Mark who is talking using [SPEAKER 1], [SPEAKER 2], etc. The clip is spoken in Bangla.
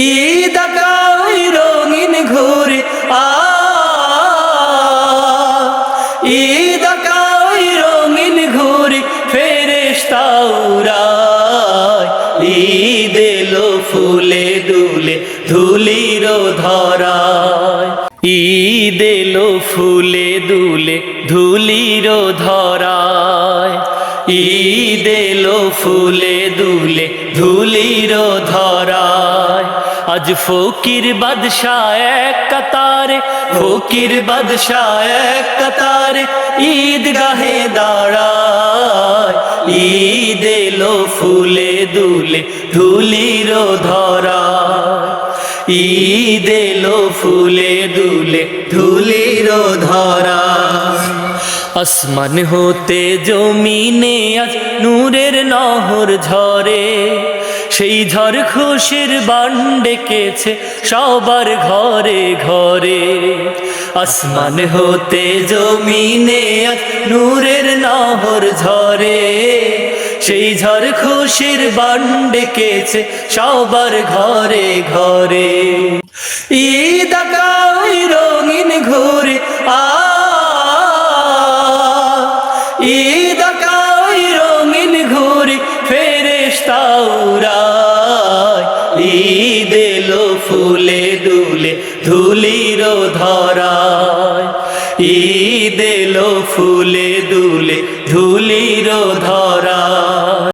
[SPEAKER 1] ঈদ আকা ওই রঙিন ঘুরে ঈদ আকা ওই রঙিন ঘুরে ফেরেশতা উড়ায়। ঈদ এলো ফুলে দুলে ধুলির ধরায়। ঈদ এলো ফুলে দুলে ধুলির ধরায়। ঈদ এলো ফুলে দুলে ধুলির ধরায়। আজ ফকির বাদশাহ এক কাতারে, ফকির বাদশাহ এক কাতারে ঈদগাহে দাঁড়ায়। ঈদ এলো ফুলে দুলে ধুলির ধরায়। ঈদ এলো ফুলে দুলে ধুলির ধরায়। আসমান হতে জমিনে আজ নূরের নহর ঝরে, সেই ঝড় খুশির বান ডেকেছে সবার ঘরে ঘরে। আসমান হতে জমিনে আজ নূরের নহর ঝরে, সেই ঝড় খুশির বান ডেকেছে সবার ঘরে ঘরে। ঈদ আকা ওই রঙিন ঘুরে ঈদ আকা ওই রঙিন ঘুরে ফেরেশতা উড়ায়। ঈদ এলো ফুলে দুলে ধুলির ধরায়। ঈদ এলো ফুলে দুলে ধুলির ধরায়।